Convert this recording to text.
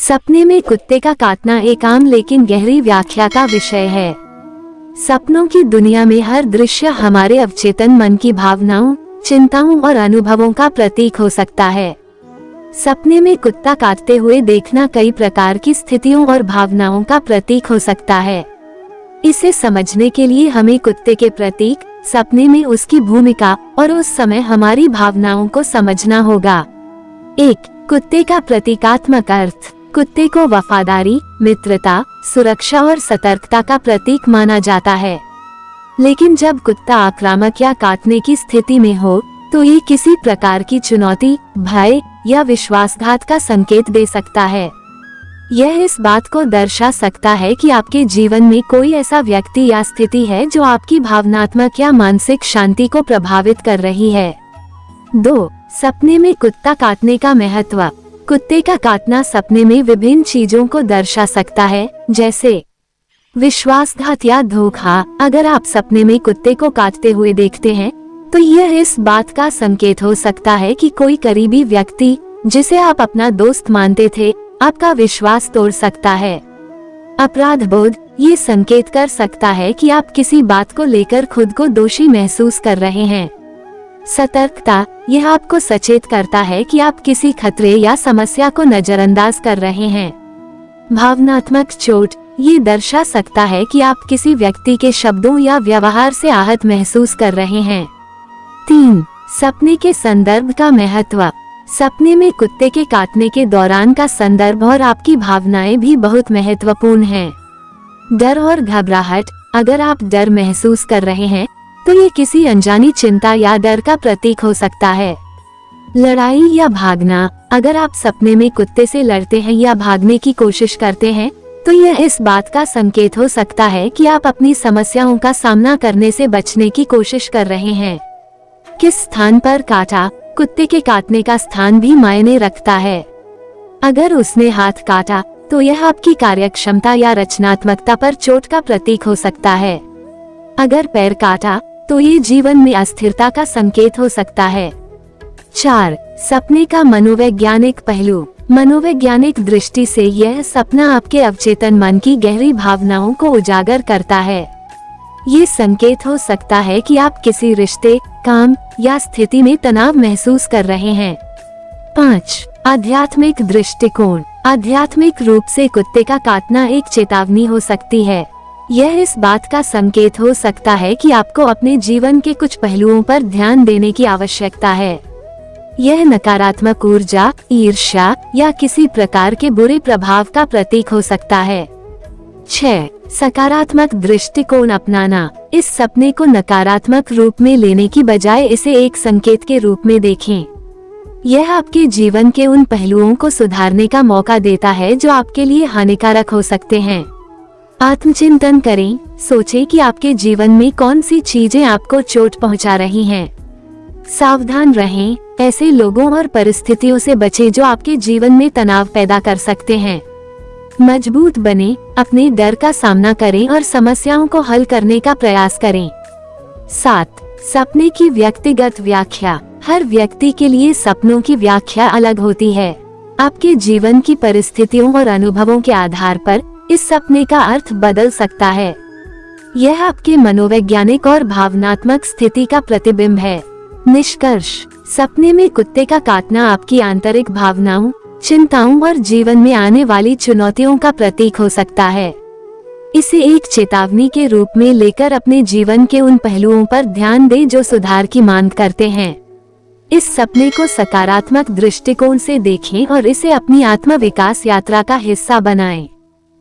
सपने में कुत्ते का काटना एक आम लेकिन गहरी व्याख्या का विषय है। सपनों की दुनिया में हर दृश्य हमारे अवचेतन मन की भावनाओं, चिंताओं और अनुभवों का प्रतीक हो सकता है। सपने में कुत्ता काटते हुए देखना कई प्रकार की स्थितियों और भावनाओं का प्रतीक हो सकता है। इसे समझने के लिए हमें कुत्ते के प्रतीक, सपने में उसकी भूमिका और उस समय हमारी भावनाओं को समझना होगा। 1. कुत्ते का प्रतीकात्मक अर्थ। कुत्ते को वफादारी, मित्रता, सुरक्षा और सतर्कता का प्रतीक माना जाता है। लेकिन जब कुत्ता आक्रामक या काटने की स्थिति में हो, तो ये किसी प्रकार की चुनौती, भय या विश्वासघात का संकेत दे सकता है। यह इस बात को दर्शा सकता है कि आपके जीवन में कोई ऐसा व्यक्ति या स्थिति है जो आपकी भावनात्मक या मानसिक शांति को प्रभावित कर रही है। 2. सपने में कुत्ता काटने का महत्व। कुत्ते का काटना सपने में विभिन्न चीजों को दर्शा सकता है, जैसे विश्वासघात या धोखा। अगर आप सपने में कुत्ते को काटते हुए देखते हैं, तो यह इस बात का संकेत हो सकता है कि कोई करीबी व्यक्ति, जिसे आप अपना दोस्त मानते थे, आपका विश्वास तोड़ सकता है। अपराध बोध। ये संकेत कर सकता है कि आप किसी बात को लेकर खुद को दोषी महसूस कर रहे हैं। सतर्कता। यह आपको सचेत करता है कि आप किसी खतरे या समस्या को नजरअंदाज कर रहे हैं। भावनात्मक चोट। ये दर्शा सकता है कि आप किसी व्यक्ति के शब्दों या व्यवहार से आहत महसूस कर रहे हैं। 3. सपने के संदर्भ का महत्व। सपने में कुत्ते के काटने के दौरान का संदर्भ और आपकी भावनाएं भी बहुत महत्वपूर्ण हैं। डर और घबराहट। अगर आप डर महसूस कर रहे हैं, तो ये किसी अनजानी चिंता या डर का प्रतीक हो सकता है। लड़ाई या भागना। अगर आप सपने में कुत्ते से लड़ते हैं या भागने की कोशिश करते हैं, तो यह इस बात का संकेत हो सकता है कि आप अपनी समस्याओं का सामना करने से बचने की कोशिश कर रहे हैं। किस स्थान पर काटा। कुत्ते के काटने का स्थान भी मायने रखता है। अगर उसने हाथ काटा, तो यह आपकी कार्यक्षमता या रचनात्मकता पर चोट का प्रतीक हो सकता है। अगर पैर काटा, तो ये जीवन में अस्थिरता का संकेत हो सकता है। 4. सपने का मनोवैज्ञानिक पहलू। मनोवैज्ञानिक दृष्टि से यह सपना आपके अवचेतन मन की गहरी भावनाओं को उजागर करता है। ये संकेत हो सकता है कि आप किसी रिश्ते, काम या स्थिति में तनाव महसूस कर रहे हैं। 5. आध्यात्मिक दृष्टिकोण। आध्यात्मिक रूप से कुत्ते का काटना एक चेतावनी हो सकती है। यह इस बात का संकेत हो सकता है कि आपको अपने जीवन के कुछ पहलुओं पर ध्यान देने की आवश्यकता है। यह नकारात्मक ऊर्जा, ईर्ष्या या किसी प्रकार के बुरे प्रभाव का प्रतीक हो सकता है। 6. सकारात्मक दृष्टिकोण अपनाना। इस सपने को नकारात्मक रूप में लेने की बजाय इसे एक संकेत के रूप में देखें। यह आपके जीवन के उन पहलुओं को सुधारने का मौका देता है जो आपके लिए हानिकारक हो सकते हैं। आत्मचिंतन करें। सोचें कि आपके जीवन में कौन सी चीजें आपको चोट पहुंचा रही हैं। सावधान रहें। ऐसे लोगों और परिस्थितियों से बचें जो आपके जीवन में तनाव पैदा कर सकते हैं। मजबूत बनें, अपने डर का सामना करें और समस्याओं को हल करने का प्रयास करें। 7. सपने की व्यक्तिगत व्याख्या। हर व्यक्ति के लिए सपनों की व्याख्या अलग होती है। आपके जीवन की परिस्थितियों और अनुभवों के आधार पर इस सपने का अर्थ बदल सकता है। यह आपके मनोवैज्ञानिक और भावनात्मक स्थिति का प्रतिबिंब है। निष्कर्ष। सपने में कुत्ते का काटना आपकी आंतरिक भावनाओं, चिंताओं और जीवन में आने वाली चुनौतियों का प्रतीक हो सकता है। इसे एक चेतावनी के रूप में लेकर अपने जीवन के उन पहलुओं पर ध्यान दें जो सुधार की मांग करते हैं। इस सपने को सकारात्मक दृष्टिकोण से देखें और इसे अपनी आत्म विकास यात्रा का हिस्सा बनाएं।